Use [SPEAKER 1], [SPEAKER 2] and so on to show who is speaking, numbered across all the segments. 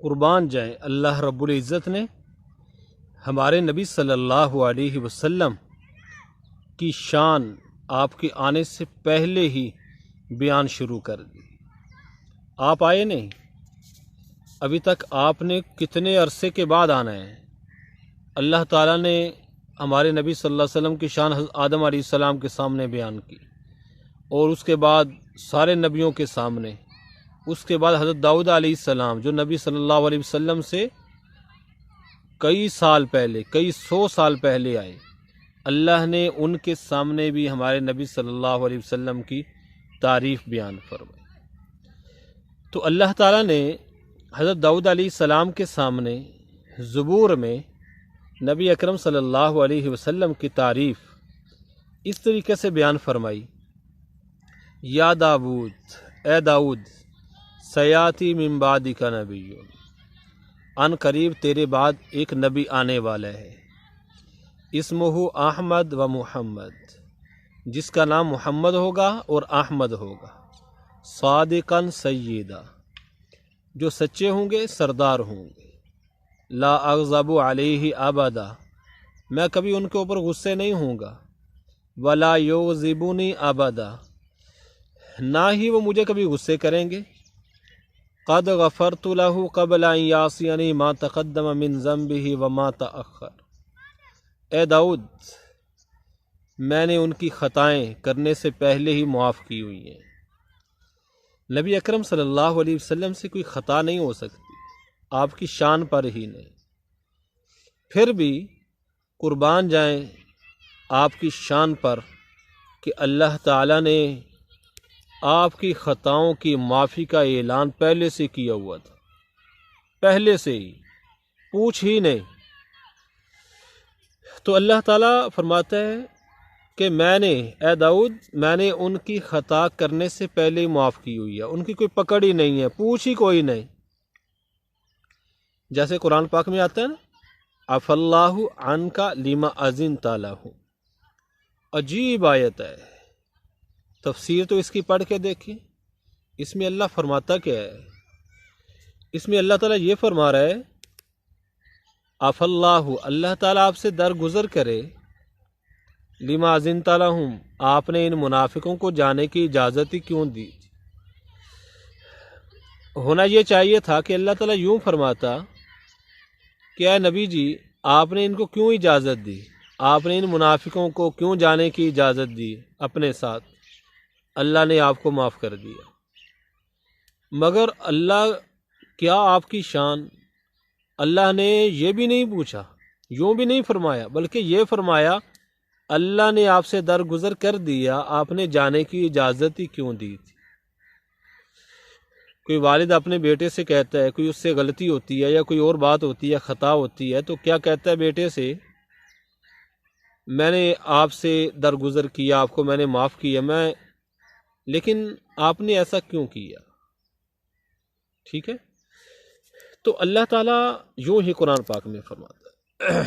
[SPEAKER 1] قربان جائیں اللہ رب العزت نے ہمارے نبی صلی اللہ علیہ وسلم کی شان آپ کے آنے سے پہلے ہی بیان شروع کر دی۔ آپ آئے نہیں، ابھی تک آپ نے کتنے عرصے کے بعد آنا ہے۔ اللہ تعالیٰ نے ہمارے نبی صلی اللہ علیہ وسلم کی شان حضرت آدم علیہ السلام کے سامنے بیان کی، اور اس کے بعد سارے نبیوں کے سامنے، اس کے بعد حضرت داؤد علیہ السلام جو نبی صلی اللہ علیہ وسلم سے کئی سال پہلے، کئی سو سال پہلے آئے، اللہ نے ان کے سامنے بھی ہمارے نبی صلی اللہ علیہ وسلم کی تعریف بیان فرمائی۔ تو اللہ تعالیٰ نے حضرت داؤد علیہ السلام کے سامنے زبور میں نبی اکرم صلی اللہ علیہ وسلم کی تعریف اس طریقے سے بیان فرمائی: یا داود، اے داؤد، سیاتی من بعدک نبی، ان قریب تیرے بعد ایک نبی آنے والا ہے، اسمہ احمد و محمد، جس کا نام محمد ہوگا اور احمد ہوگا، صادقاً سیدہ، جو سچے ہوں گے، سردار ہوں گے، لا اغضب علیہ ابدا، میں کبھی ان کے اوپر غصے نہیں ہوں گا، ولا یغضبنی ابدا، نہ ہی وہ مجھے کبھی غصے کریں گے، قد غفرت له قبل ان یعصینی ما تقدم من ذنبہ وما تأخر، اے داؤد، میں نے ان کی خطائیں کرنے سے پہلے ہی معاف کی ہوئی ہیں۔ نبی اکرم صلی اللہ علیہ وسلم سے کوئی خطا نہیں ہو سکتی، آپ کی شان پر ہی نہیں۔ پھر بھی قربان جائیں آپ کی شان پر کہ اللہ تعالیٰ نے آپ کی خطاؤں کی معافی کا اعلان پہلے سے کیا ہوا تھا، پہلے سے ہی، پوچھ ہی نہیں۔ تو اللہ تعالیٰ فرماتا ہے کہ میں نے، اے داؤد، میں نے ان کی خطا کرنے سے پہلے ہی معاف کی ہوئی ہے، ان کی کوئی پکڑ ہی نہیں ہے، پوچھ ہی کوئی نہیں۔ جیسے قرآن پاک میں آتا ہے نا، عفا اللہ عنک لما اذنت لہ، عجیب آیت ہے، تفسیر تو اس کی پڑھ کے دیکھیں۔ اس میں اللہ فرماتا کیا ہے؟ اس میں اللہ تعالیٰ یہ فرما رہا ہے، عفا اللہ، اللہ تعالیٰ آپ سے درگزر کرے، لما اذنت لہم، آپ نے ان منافقوں کو جانے کی اجازت ہی کیوں دی؟ ہونا یہ چاہیے تھا کہ اللہ تعالیٰ یوں فرماتا کہ اے نبی جی، آپ نے ان کو کیوں اجازت دی، آپ نے ان منافقوں کو کیوں جانے کی اجازت دی اپنے ساتھ؟ اللہ نے آپ کو معاف کر دیا۔ مگر اللہ، کیا آپ کی شان، اللہ نے یہ بھی نہیں پوچھا، یوں بھی نہیں فرمایا، بلکہ یہ فرمایا اللہ نے آپ سے درگزر کر دیا، آپ نے جانے کی اجازت ہی کیوں دی تھی؟ کوئی والد اپنے بیٹے سے کہتا ہے، کوئی اس سے غلطی ہوتی ہے یا کوئی اور بات ہوتی ہے، خطا ہوتی ہے، تو کیا کہتا ہے بیٹے سے؟ میں نے آپ سے درگزر کیا، آپ کو میں نے معاف کیا، لیکن آپ نے ایسا کیوں کیا؟ ٹھیک ہے؟ تو اللہ تعالیٰ یوں ہی قرآن پاک میں فرماتا ہے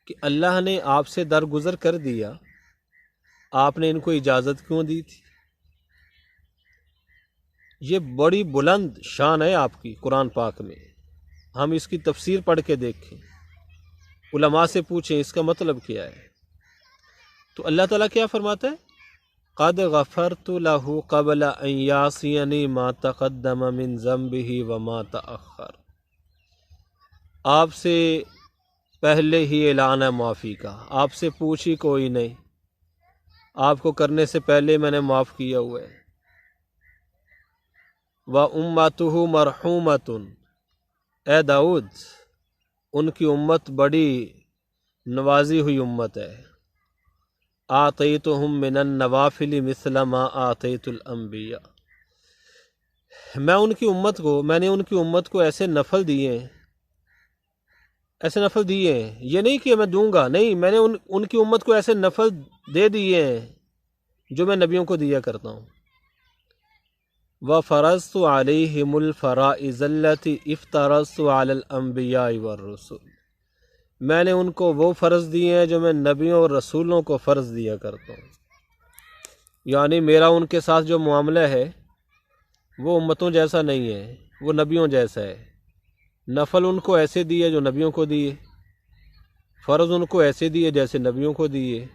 [SPEAKER 1] کہ اللہ نے آپ سے درگزر کر دیا، آپ نے ان کو اجازت کیوں دی تھی؟ یہ بڑی بلند شان ہے آپ کی قرآن پاک میں، ہم اس کی تفسیر پڑھ کے دیکھیں، علماء سے پوچھیں اس کا مطلب کیا ہے۔ تو اللہ تعالیٰ کیا فرماتا ہے؟ قد غفرت له قبل ان یعصینی ما تقدم من ذنبہ وما تأخر، آپ سے پہلے ہی اعلان ہے معافی کا، آپ سے پوچھی کوئی نہیں، آپ کو کرنے سے پہلے میں نے معاف کیا ہوا ہے۔ وَأُمَّتُهُ مَرْحُومَةٌ، اے داؤد، ان کی امت بڑی نوازی ہوئی امت ہے۔ آتیتہم من النوافل مثل ما آتیت الانبیاء، میں نے ان کی امت کو ایسے نفل دیے ہیں، یہ نہیں کہ میں دوں گا، نہیں، میں نے ان کی امت کو ایسے نفل دے دیے ہیں جو میں نبیوں کو دیا کرتا ہوں۔ وَفَرَضْتُ عَلَيْهِمُ الْفَرَائِضَ الَّتِي افْتَرَضْتُ عَلَى الْأَنْبِيَاءِ وَالرُّسُلِ، میں نے ان کو وہ فرض دیے ہیں جو میں نبیوں اور رسولوں کو فرض دیا کرتا ہوں۔ یعنی میرا ان کے ساتھ جو معاملہ ہے وہ امتوں جیسا نہیں ہے، وہ نبیوں جیسا ہے، نفل ان کو ایسے دیے جو نبیوں کو دیے، فرض ان کو ایسے دیے جیسے نبیوں کو دیے،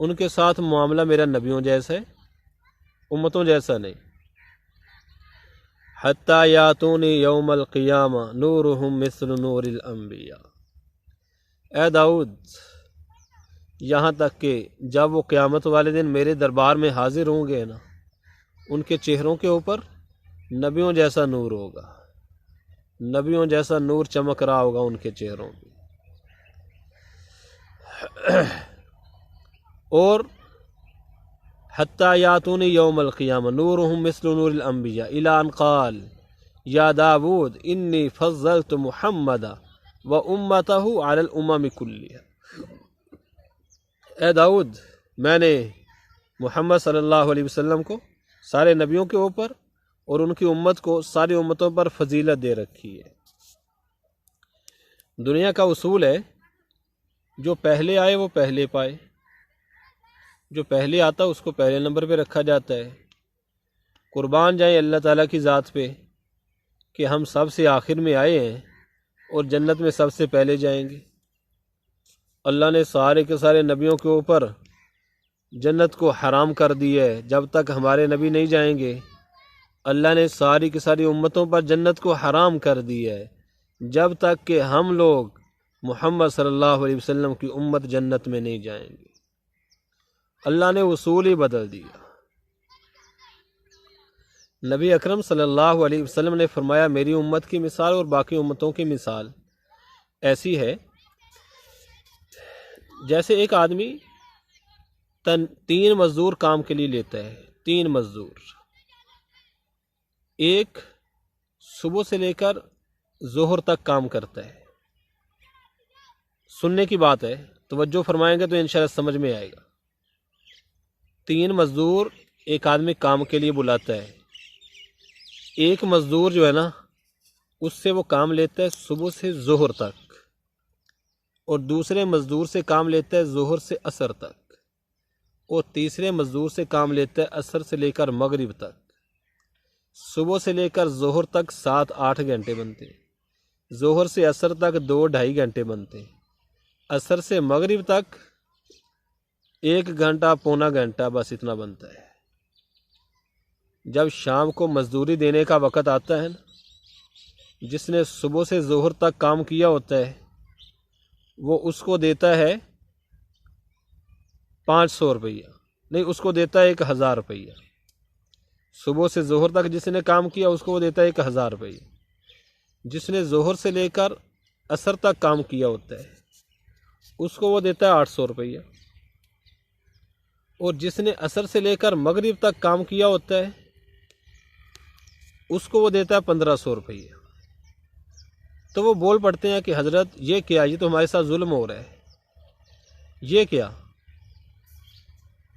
[SPEAKER 1] ان کے ساتھ معاملہ میرا نبیوں جیسا ہے، امتوں جیسا نہیں۔ حتیٰ یاتونی یوم القیامہ نورہم مثل نور الانبیاء، اے داؤد یہاں تک کہ جب وہ قیامت والے دن میرے دربار میں حاضر ہوں گے نا، ان کے چہروں کے اوپر نبیوں جیسا نور ہوگا، نبیوں جیسا نور چمک رہا ہوگا ان کے چہروں پہ۔ اور حتیٰ یاتونی یوم القیامہ نورہم مثل نور الانبیاء الی ان قال یا داود انی فضلت محمدا و امتہ علی الامم کلیہا، اے داؤد میں نے محمد صلی اللہ علیہ وسلم کو سارے نبیوں کے اوپر اور ان کی امت کو ساری امتوں پر فضیلت دے رکھی ہے۔ دنیا کا اصول ہے جو پہلے آئے وہ پہلے پائے، جو پہلے آتا اس کو پہلے نمبر پہ رکھا جاتا ہے۔ قربان جائیں اللہ تعالیٰ کی ذات پہ کہ ہم سب سے آخر میں آئے ہیں اور جنت میں سب سے پہلے جائیں گے۔ اللہ نے سارے کے سارے نبیوں کے اوپر جنت کو حرام کر دیا ہے، جب تک ہمارے نبی نہیں جائیں گے۔ اللہ نے ساری کی ساری امتوں پر جنت کو حرام کر دیا ہے، جب تک کہ ہم لوگ محمد صلی اللہ علیہ وسلم کی امت جنت میں نہیں جائیں گے۔ اللہ نے اصول ہی بدل دیا۔ نبی اکرم صلی اللہ علیہ وسلم نے فرمایا میری امت کی مثال اور باقی امتوں کی مثال ایسی ہے جیسے ایک آدمی 3 مزدور کام کے لیے لیتا ہے، 3 مزدور، ایک صبح سے لے کر ظہر تک کام کرتا ہے۔ سننے کی بات ہے، توجہ فرمائیں گے تو انشاءاللہ سمجھ میں آئے گا۔ 3 مزدور ایک آدمی کام کے لیے بلاتا ہے، ایک مزدور جو ہے نا اس سے وہ کام لیتا ہے صبح سے ظہر تک، اور دوسرے مزدور سے کام لیتا ہے ظہر سے عصر تک، اور تیسرے مزدور سے کام لیتا ہے عصر سے لے کر مغرب تک۔ صبح سے لے کر ظہر تک 7-8 گھنٹے بنتے ہیں، ظہر سے عصر تک 2-2.5 گھنٹے بنتے ہیں، عصر سے مغرب تک 1 گھنٹہ پونا گھنٹہ، بس اتنا بنتا ہے۔ جب شام کو مزدوری دینے کا وقت آتا ہے نا، جس نے صبح سے ظہر تک کام کیا ہوتا ہے وہ اس کو دیتا ہے 500 روپیہ، نہیں اس کو دیتا ہے 1000 روپیہ۔ صبح سے ظہر تک جس نے کام کیا اس کو وہ دیتا ہے 1000 روپیہ۔ جس نے ظہر سے لے کر عصر تک کام کیا ہوتا ہے اس کو وہ دیتا ہے 800 روپیہ، اور جس نے عصر سے لے کر مغرب تک کام کیا ہوتا ہے اس کو وہ دیتا ہے 1500 روپیہ۔ تو وہ بول پڑتے ہیں کہ حضرت یہ کیا، یہ تو ہمارے ساتھ ظلم ہو رہا ہے، یہ کیا؟